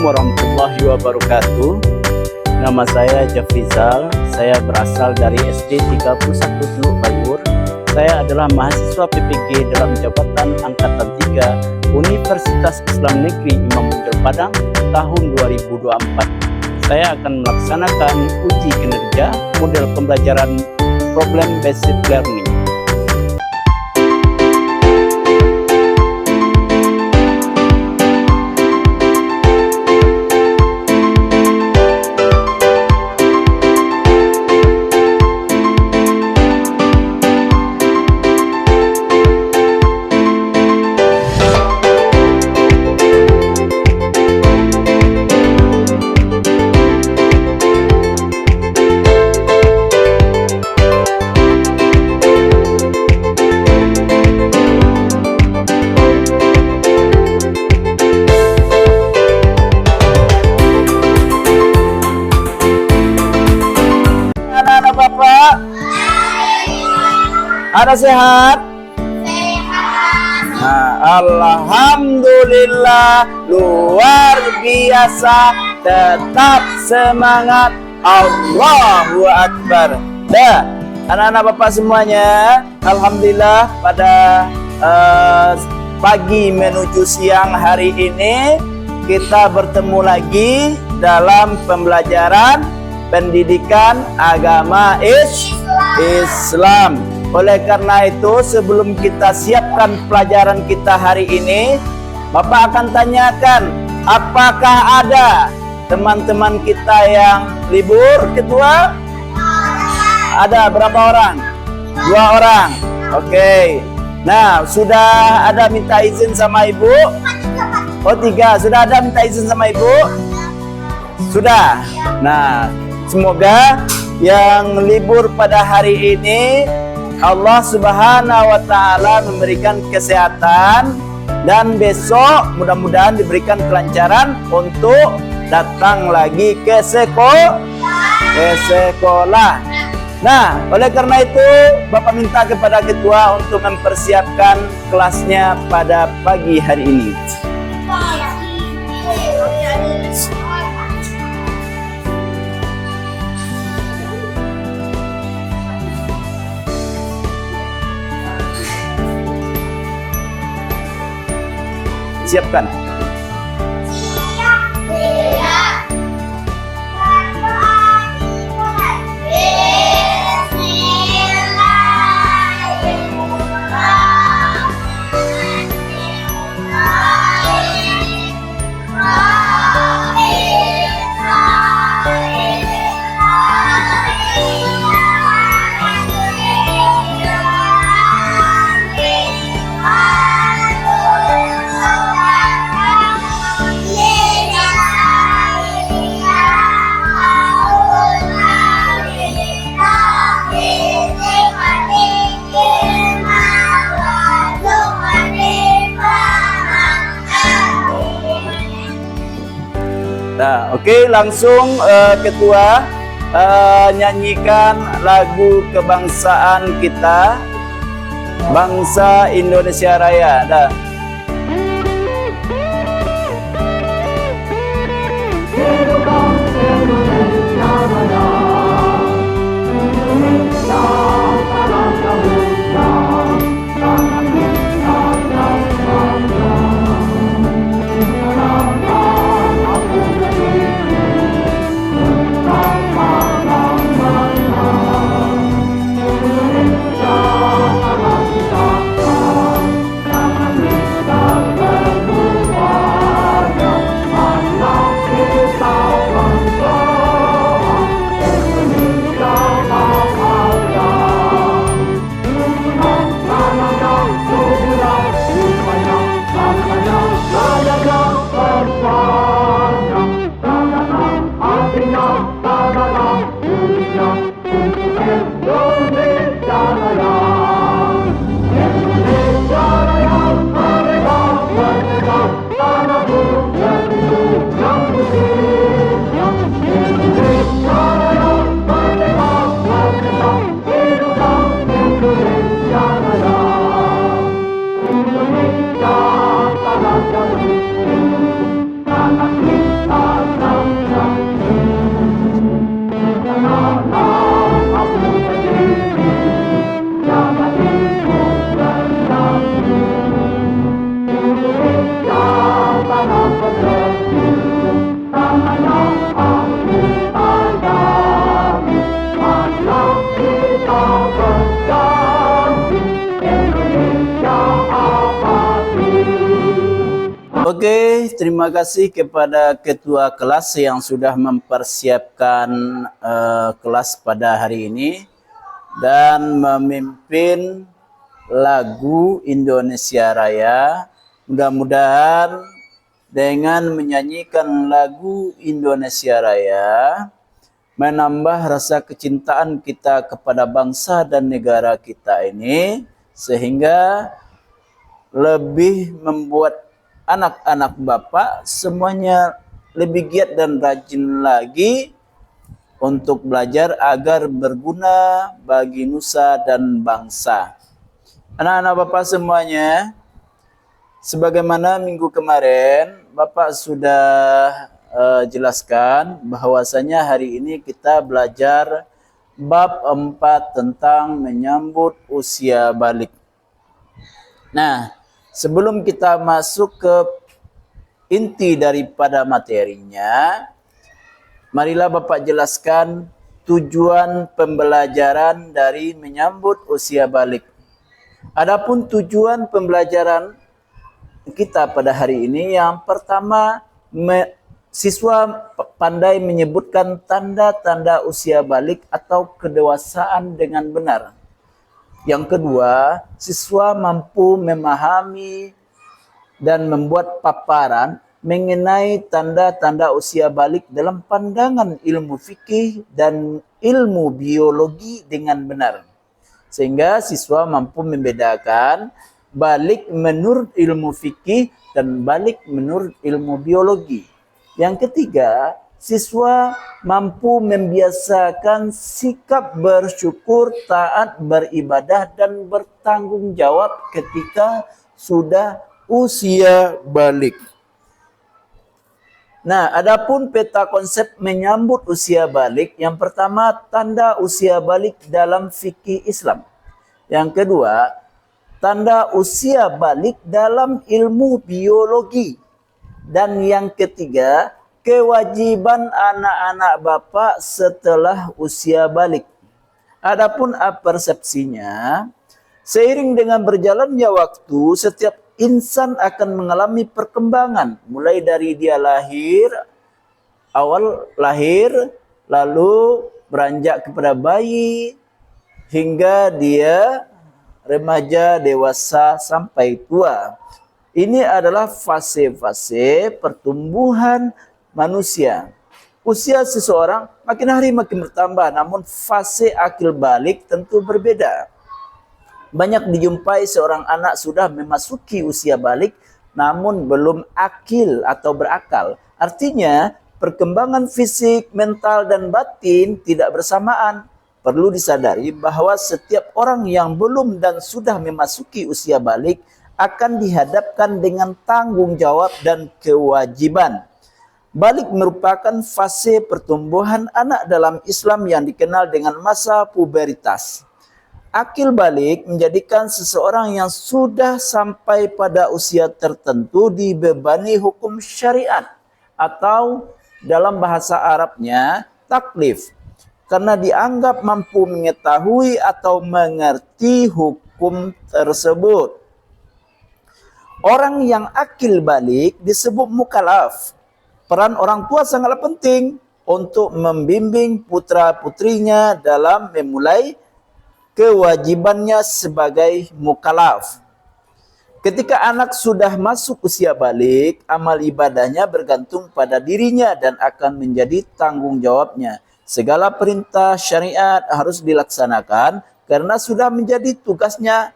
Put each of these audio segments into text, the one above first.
Assalamualaikum warahmatullahi wabarakatuh. Nama saya Jafrizal. Saya berasal dari SD 31 Teluk Bayur. Saya adalah mahasiswa PPG dalam jabatan Angkatan 3 Universitas Islam Negeri Imam Bonjol Padang tahun 2024. Saya akan melaksanakan uji kinerja model pembelajaran Problem Based Learning. Bapak, ada sehat? Nah, alhamdulillah, luar biasa, tetap semangat, Allahu Akbar. Dah, anak-anak Bapak semuanya, alhamdulillah pada pagi menuju siang hari ini kita bertemu lagi dalam pembelajaran pendidikan agama Islam. Oleh karena itu, sebelum kita siapkan pelajaran kita hari ini, Bapak akan tanyakan, apakah ada teman-teman kita yang libur? Ketua? Ada berapa orang? 2 orang. Oke. Nah, sudah ada minta izin sama ibu? Oh, 3. Sudah ada minta izin sama ibu? Sudah. Nah, semoga yang libur pada hari ini Allah Subhanahu wa Ta'ala memberikan kesehatan, dan besok mudah-mudahan diberikan kelancaran untuk datang lagi ke sekolah. Nah, oleh karena itu Bapak minta kepada ketua untuk mempersiapkan kelasnya pada pagi hari ini. Siapkan. Nah, oke, langsung ketua nyanyikan lagu kebangsaan kita, bangsa Indonesia Raya. Dah. Oke, terima kasih kepada ketua kelas yang sudah mempersiapkan kelas pada hari ini dan memimpin lagu Indonesia Raya. Mudah-mudahan dengan menyanyikan lagu Indonesia Raya menambah rasa kecintaan kita kepada bangsa dan negara kita ini, sehingga lebih membuat anak-anak Bapak semuanya lebih giat dan rajin lagi untuk belajar agar berguna bagi nusa dan bangsa. Anak-anak Bapak semuanya, sebagaimana minggu kemarin Bapak sudah jelaskan bahwasanya hari ini kita belajar bab 4 tentang menyambut usia balik. Nah, sebelum kita masuk ke inti daripada materinya, marilah Bapak jelaskan tujuan pembelajaran dari menyambut usia balik. Adapun tujuan pembelajaran kita pada hari ini, yang pertama, siswa pandai menyebutkan tanda-tanda usia balik atau kedewasaan dengan benar. Yang kedua, siswa mampu memahami dan membuat paparan mengenai tanda-tanda usia balik dalam pandangan ilmu fikih dan ilmu biologi dengan benar. Sehingga siswa mampu membedakan balik menurut ilmu fikih dan balik menurut ilmu biologi. Yang ketiga, siswa mampu membiasakan sikap bersyukur, taat, beribadah, dan bertanggung jawab ketika sudah usia balik. Nah, adapun peta konsep menyambut usia balik, yang pertama, tanda usia balik dalam fikih Islam. Yang kedua, tanda usia balik dalam ilmu biologi. Dan yang ketiga, kewajiban anak-anak Bapak setelah usia balik. Adapun persepsinya, seiring dengan berjalannya waktu, setiap insan akan mengalami perkembangan. Mulai dari dia lahir, awal lahir, lalu beranjak kepada bayi, hingga dia remaja, dewasa, sampai tua. Ini adalah fase-fase pertumbuhan manusia. Usia seseorang makin hari makin bertambah, namun fase akil balik tentu berbeda. Banyak dijumpai seorang anak sudah memasuki usia balik, namun belum akil atau berakal. Artinya, perkembangan fisik, mental, dan batin tidak bersamaan. Perlu disadari bahwa setiap orang yang belum dan sudah memasuki usia balik akan dihadapkan dengan tanggung jawab dan kewajiban. Balik merupakan fase pertumbuhan anak dalam Islam yang dikenal dengan masa puberitas. Akil balik menjadikan seseorang yang sudah sampai pada usia tertentu dibebani hukum syariat atau dalam bahasa Arabnya taklif, karena dianggap mampu mengetahui atau mengerti hukum tersebut. Orang yang akil balik disebut mukallaf. Peran orang tua sangatlah penting untuk membimbing putra-putrinya dalam memulai kewajibannya sebagai mukallaf. Ketika anak sudah masuk usia balik, amal ibadahnya bergantung pada dirinya dan akan menjadi tanggung jawabnya. Segala perintah syariat harus dilaksanakan karena sudah menjadi tugasnya.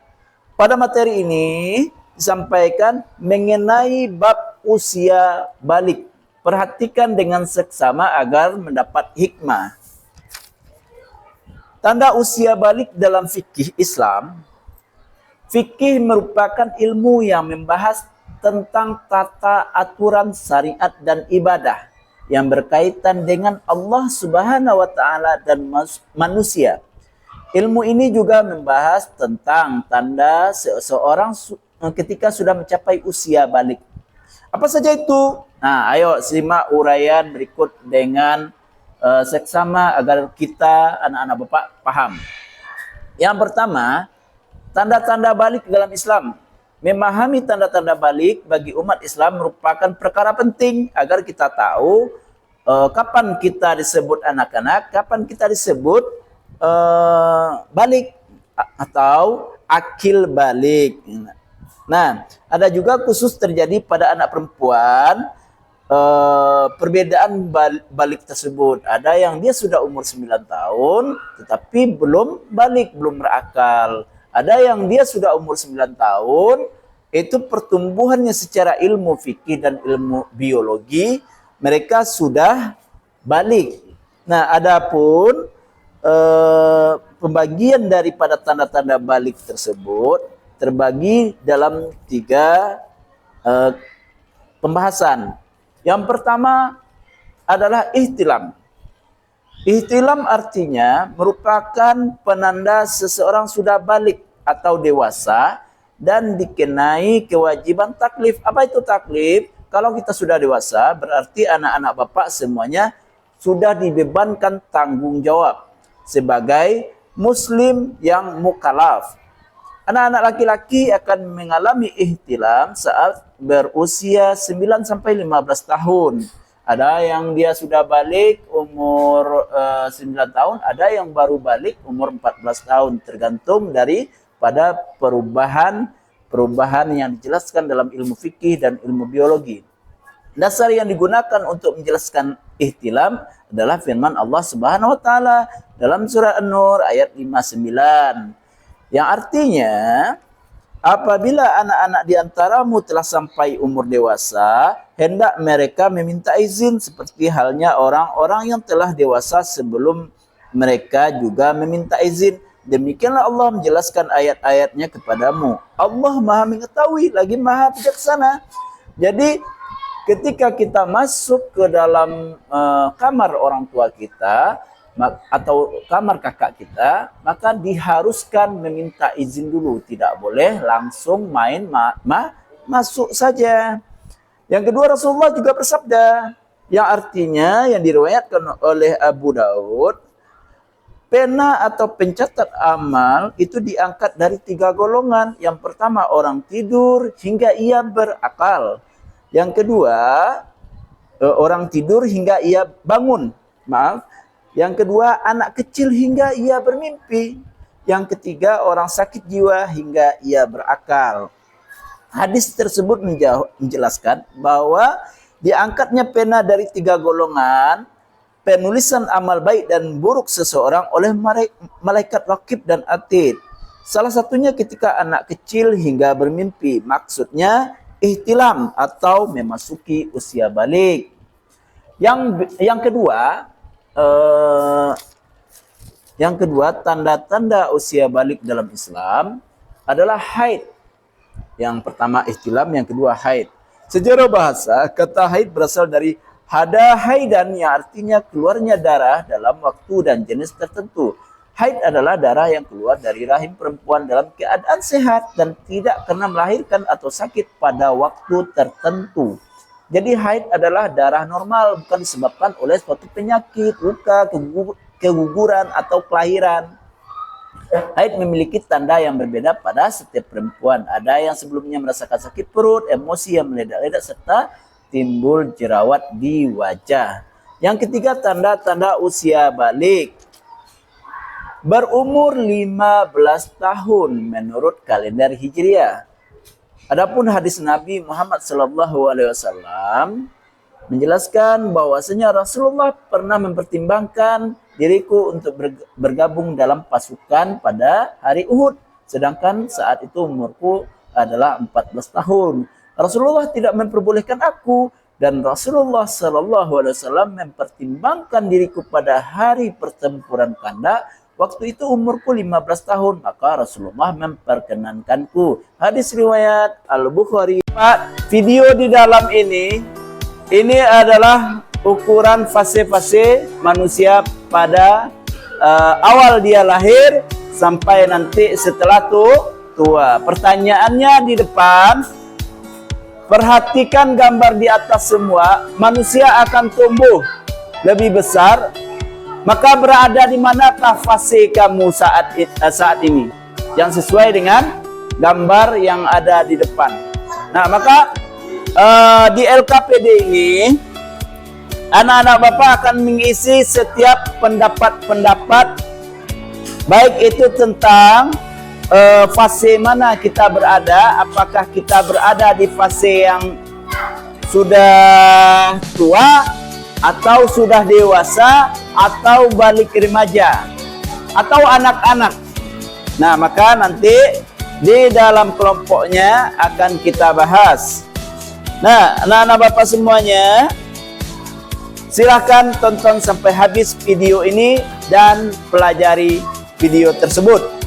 Pada materi ini disampaikan mengenai bab usia balik. Perhatikan dengan seksama agar mendapat hikmah. Tanda usia balik dalam fikih Islam. Fikih merupakan ilmu yang membahas tentang tata aturan syariat dan ibadah yang berkaitan dengan Allah Subhanahu wa taala dan manusia. Ilmu ini juga membahas tentang tanda seseorang ketika sudah mencapai usia balik. Apa saja itu? Nah, ayo simak uraian berikut dengan seksama agar kita anak-anak Bapak paham. Yang pertama, tanda-tanda balik dalam Islam. Memahami tanda-tanda balik bagi umat Islam merupakan perkara penting agar kita tahu kapan kita disebut anak-anak, kapan kita disebut balik atau akil balik. Nah, ada juga khusus terjadi pada anak perempuan perbedaan balik tersebut. Ada yang dia sudah umur 9 tahun tetapi belum balik, belum berakal. Ada yang dia sudah umur 9 tahun, itu pertumbuhannya secara ilmu fikih dan ilmu biologi, mereka sudah balik. Nah, adapun pembagian daripada tanda-tanda balik tersebut terbagi dalam 3 pembahasan. Yang pertama adalah ihtilam. Ihtilam artinya merupakan penanda seseorang sudah balik atau dewasa dan dikenai kewajiban taklif. Apa itu taklif? Kalau kita sudah dewasa, berarti anak-anak bapak semuanya sudah dibebankan tanggung jawab sebagai muslim yang mukallaf. Anak-anak laki-laki akan mengalami ihtilam saat berusia 9 sampai 15 tahun. Ada yang dia sudah balik umur 9 tahun, ada yang baru balik umur 14 tahun, tergantung daripada perubahan yang dijelaskan dalam ilmu fikih dan ilmu biologi. Dasar yang digunakan untuk menjelaskan ihtilam adalah firman Allah Subhanahu wa taala dalam surah An-Nur ayat 59. Yang artinya, apabila anak-anak di antaramu telah sampai umur dewasa, hendak mereka meminta izin seperti halnya orang-orang yang telah dewasa sebelum mereka juga meminta izin. Demikianlah Allah menjelaskan ayat-ayatnya kepadamu. Allah Maha mengetahui lagi Maha bijaksana. Jadi ketika kita masuk ke dalam kamar orang tua kita atau kamar kakak kita, maka diharuskan meminta izin dulu. Tidak boleh langsung main masuk saja. Yang kedua, Rasulullah juga bersabda, yang artinya yang diriwayatkan oleh Abu Daud, pena atau pencatat amal itu diangkat dari 3 golongan. Yang pertama, orang tidur hingga ia berakal. Yang kedua, orang tidur hingga ia bangun. Yang kedua, anak kecil hingga ia bermimpi. Yang ketiga, orang sakit jiwa hingga ia berakal. Hadis tersebut menjelaskan bahwa diangkatnya pena dari 3 golongan, penulisan amal baik dan buruk seseorang oleh malaikat raqib dan atid. Salah satunya ketika anak kecil hingga bermimpi. Maksudnya ihtilam atau memasuki usia balik. Yang kedua, tanda-tanda usia balik dalam Islam adalah haid. Yang pertama ihtilam, yang kedua haid. Secara bahasa, kata haid berasal dari hada haidan, yang artinya keluarnya darah dalam waktu dan jenis tertentu. Haid adalah darah yang keluar dari rahim perempuan dalam keadaan sehat dan tidak pernah melahirkan atau sakit pada waktu tertentu. Jadi haid adalah darah normal, bukan disebabkan oleh suatu penyakit, luka, keguguran, atau kelahiran. Haid memiliki tanda yang berbeda pada setiap perempuan. Ada yang sebelumnya merasakan sakit perut, emosi yang meledak-ledak, serta timbul jerawat di wajah. Yang ketiga, tanda-tanda usia balik. Berumur 15 tahun menurut kalender Hijriah. Adapun hadis Nabi Muhammad SAW menjelaskan bahwasanya Rasulullah pernah mempertimbangkan diriku untuk bergabung dalam pasukan pada hari Uhud, sedangkan saat itu umurku adalah 14 tahun. Rasulullah tidak memperbolehkan aku, dan Rasulullah SAW mempertimbangkan diriku pada hari pertempuran Khandaq. Waktu itu umurku 15 tahun, maka Rasulullah memperkenankanku. Hadis riwayat Al-Bukhari. Video di dalam ini adalah ukuran fase-fase manusia pada awal dia lahir sampai nanti setelah tua. Pertanyaannya di depan, perhatikan gambar di atas semua. Manusia akan tumbuh lebih besar Maka berada di manakah fase kamu saat ini yang sesuai dengan gambar yang ada di depan. Nah, maka di LKPD ini anak-anak Bapak akan mengisi setiap pendapat-pendapat, baik itu tentang fase mana kita berada, apakah kita berada di fase yang sudah tua, atau sudah dewasa, atau balik remaja, atau anak-anak. Nah, maka nanti di dalam kelompoknya akan kita bahas. Nah, anak-anak Bapak semuanya, silahkan tonton sampai habis video ini dan pelajari video tersebut.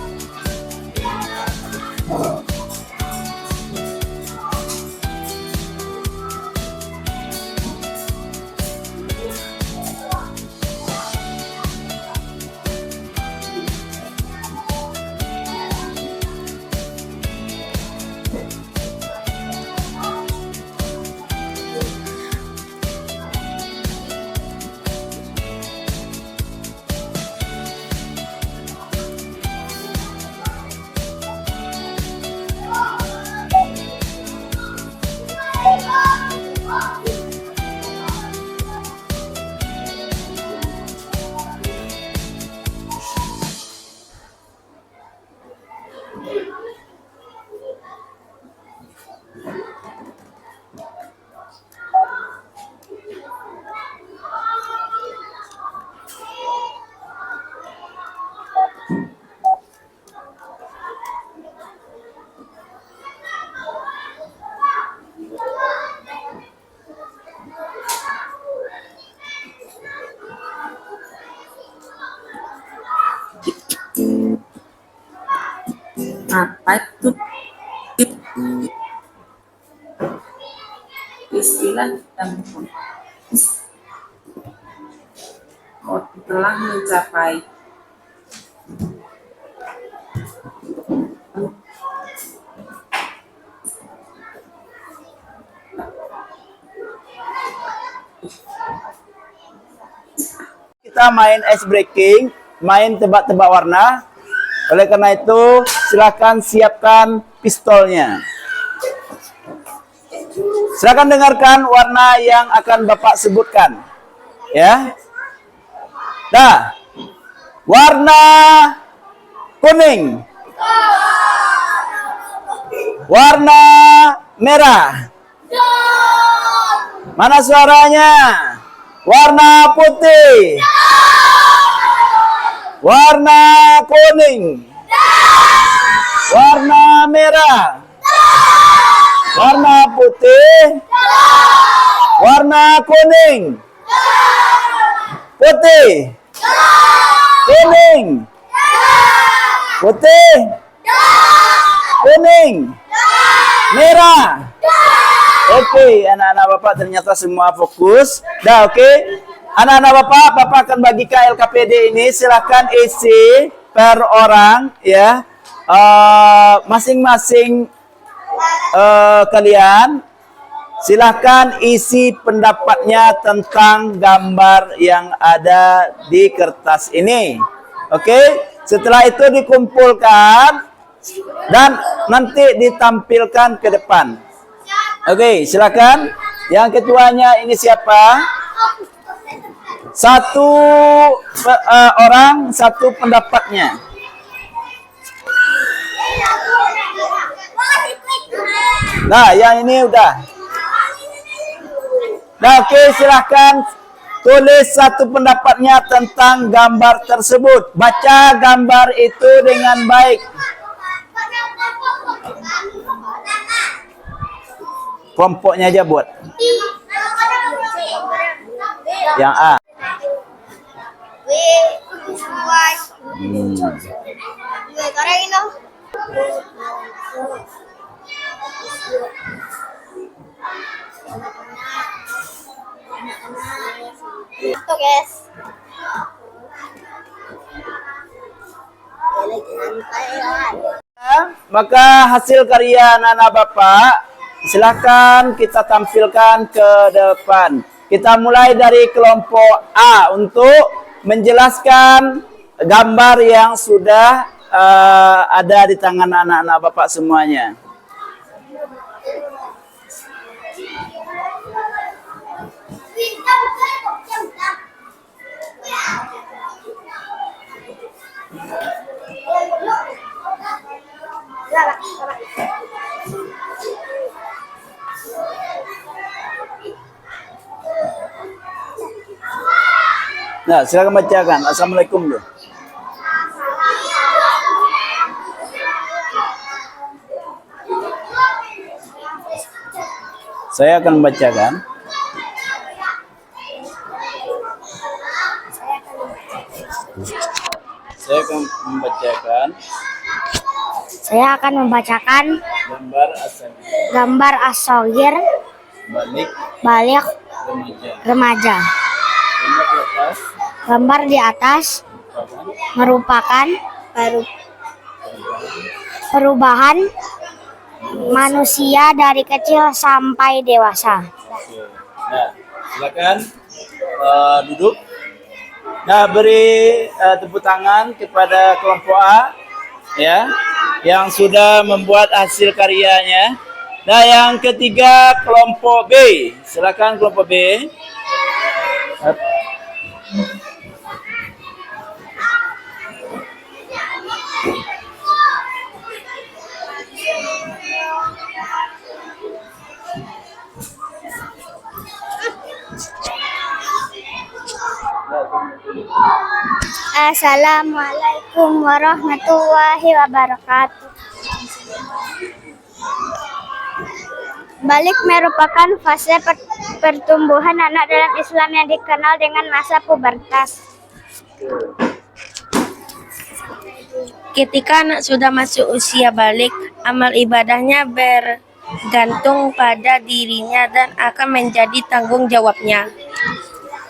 Apa itu istilah dan telah mencapai kita main ice breaking, main tebak-tebak warna. Oleh karena itu, silakan siapkan pistolnya. Silakan dengarkan warna yang akan Bapak sebutkan. Ya. Nah, warna kuning. Warna merah. Mana suaranya? Warna putih. Warna kuning. Warna merah. Warna putih. Warna kuning. Putih. Kuning. Putih. Kuning. Merah. Oke, anak-anak Bapak ternyata semua fokus. Dah, oke. Anak-anak Bapak akan bagi ke LKPD ini. Silakan isi per orang, ya. Masing-masing kalian silahkan isi pendapatnya tentang gambar yang ada di kertas ini. Oke, setelah itu dikumpulkan dan nanti ditampilkan ke depan. Oke, silakan. Yang ketuanya ini siapa? Satu orang, satu pendapatnya. Nah, yang ini udah. Nah, oke, silahkan tulis satu pendapatnya tentang gambar tersebut. Baca gambar itu dengan baik. Kelompoknya aja buat. Yang A. Itu guys. Maka hasil karya anak-anak Bapak silakan kita tampilkan ke depan. Kita mulai dari kelompok A untuk menjelaskan gambar yang sudah ada di tangan anak-anak Bapak semuanya. Nah, silakan bacakan. Assalamualaikum dulu. Saya akan membacakan. Saya akan membacakan gambar as-saghir balik remaja. Gambar di atas merupakan perubahan manusia dari kecil sampai dewasa. Nah, silakan duduk. Nah, beri tepuk tangan kepada kelompok A, ya, yang sudah membuat hasil karyanya. Nah, yang ketiga kelompok B. Silakan kelompok B. Assalamualaikum warahmatullahi wabarakatuh. Balik merupakan fase pertumbuhan anak dalam Islam yang dikenal dengan masa pubertas. Ketika anak sudah masuk usia balik, amal ibadahnya bergantung pada dirinya dan akan menjadi tanggung jawabnya.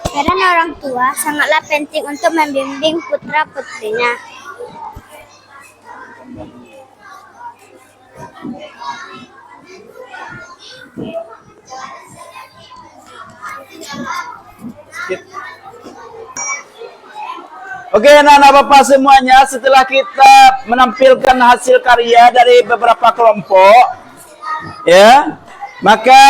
Peran orang tua sangatlah penting untuk membimbing putra-putrinya. Oke, anak-anak Bapak semuanya, setelah kita menampilkan hasil karya dari beberapa kelompok, ya, maka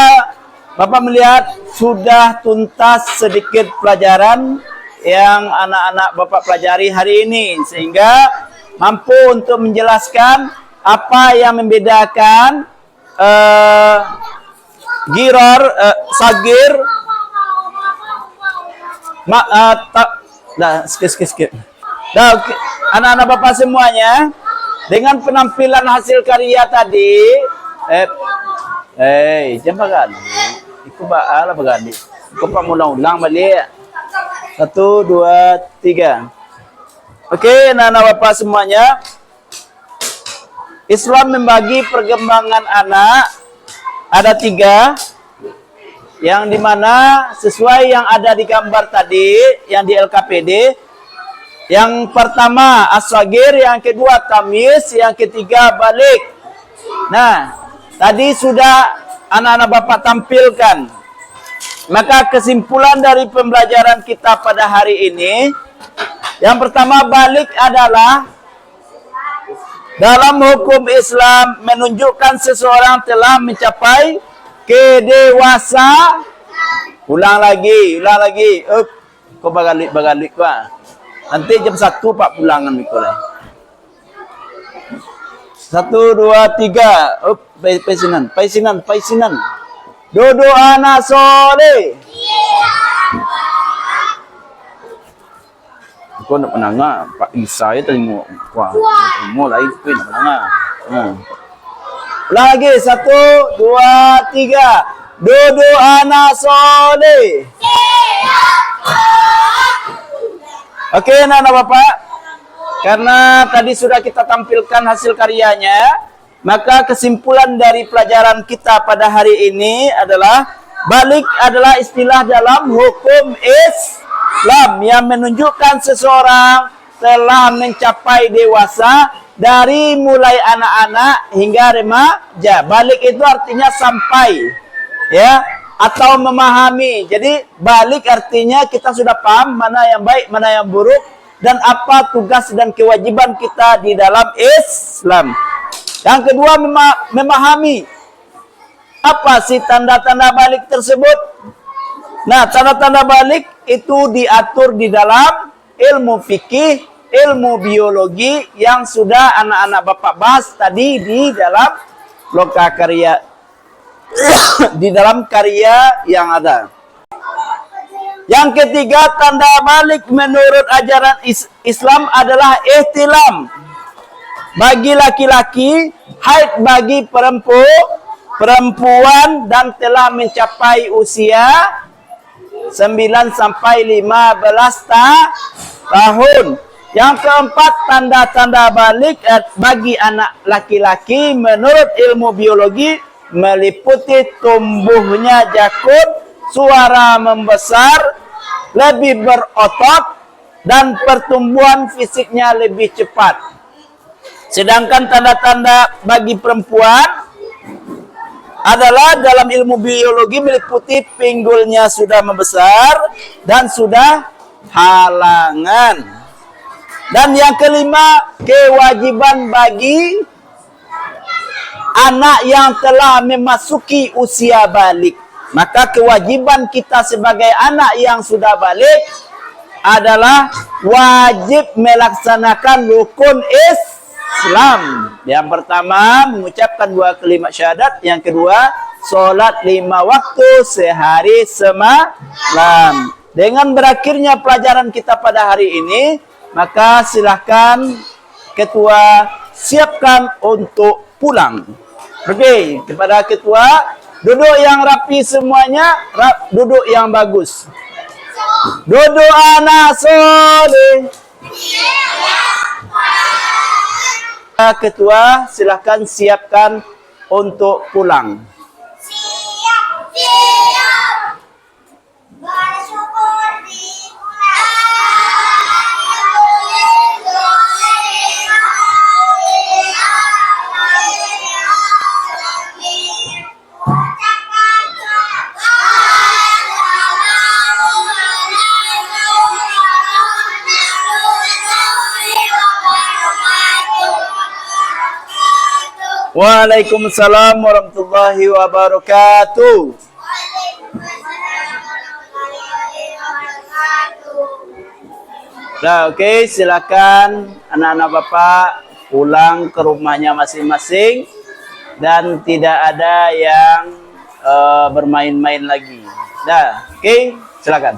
Bapak melihat sudah tuntas sedikit pelajaran yang anak-anak Bapak pelajari hari ini, sehingga mampu untuk menjelaskan apa yang membedakan sagir, skip. Nah, anak-anak Bapak semuanya, dengan penampilan hasil karya tadi, jangan kan? Ikut baala bagani. Ikut pak ulang balik. 1, 2, 3. Oke, anak-anak Bapak semuanya, Islam membagi perkembangan anak ada 3. Yang dimana sesuai yang ada di gambar tadi, yang di LKPD. Yang pertama as-saghir, yang kedua tamyiz, yang ketiga balik. Nah, tadi sudah anak-anak Bapak tampilkan. Maka kesimpulan dari pembelajaran kita pada hari ini, yang pertama balik adalah dalam hukum Islam menunjukkan seseorang telah mencapai kedewasa. Ulang lagi. Kau bagalik kau. Nanti jam 1 Pak pulangan mikul. 1, 2, 3. Paisinan. Dodo anak soleh. Kau nak menangah Pak Isa ya terima. Mau lagi kau nak menangah. Ulang lagi 1, 2, 3. Dodo anak soleh. Oke, anak-anak Bapak, karena tadi sudah kita tampilkan hasil karyanya, maka kesimpulan dari pelajaran kita pada hari ini adalah balik adalah istilah dalam hukum Islam yang menunjukkan seseorang telah mencapai dewasa dari mulai anak-anak hingga remaja. Balik itu artinya sampai, ya. atau memahami. Jadi balik artinya kita sudah paham mana yang baik, mana yang buruk, dan apa tugas dan kewajiban kita di dalam Islam. Yang kedua, memahami apa sih tanda-tanda balik tersebut. Nah, tanda-tanda balik itu diatur di dalam ilmu fikih, ilmu biologi yang sudah anak-anak Bapak bahas tadi di dalam lokakarya, di dalam karya yang ada. Yang ketiga, tanda balik menurut ajaran Islam adalah ihtilam bagi laki-laki, haid bagi perempuan dan telah mencapai usia 9 sampai 15 tahun. Yang keempat, tanda-tanda balik bagi anak laki-laki menurut ilmu biologi meliputi tumbuhnya jakun, suara membesar, lebih berotot, dan pertumbuhan fisiknya lebih cepat. Sedangkan tanda-tanda bagi perempuan adalah dalam ilmu biologi meliputi pinggulnya sudah membesar dan sudah halangan. Dan yang kelima, kewajiban bagi anak yang telah memasuki usia balik. Maka kewajiban kita sebagai anak yang sudah balik adalah wajib melaksanakan rukun Islam. Yang pertama, mengucapkan 2 kalimat syahadat. Yang kedua, sholat 5 waktu sehari semalam. Dengan berakhirnya pelajaran kita pada hari ini, maka silahkan ketua siapkan untuk pulang. Oke, kepada ketua, duduk yang rapi semuanya, duduk yang bagus. Duduk anak soleh. Ketua, silahkan siapkan untuk pulang. Siap, siap. Bersyukur di Waalaikumsalam warahmatullahi wabarakatuh. Nah, oke, silakan anak-anak Bapak pulang ke rumahnya masing-masing dan tidak ada yang bermain-main lagi. Nah, oke, silakan.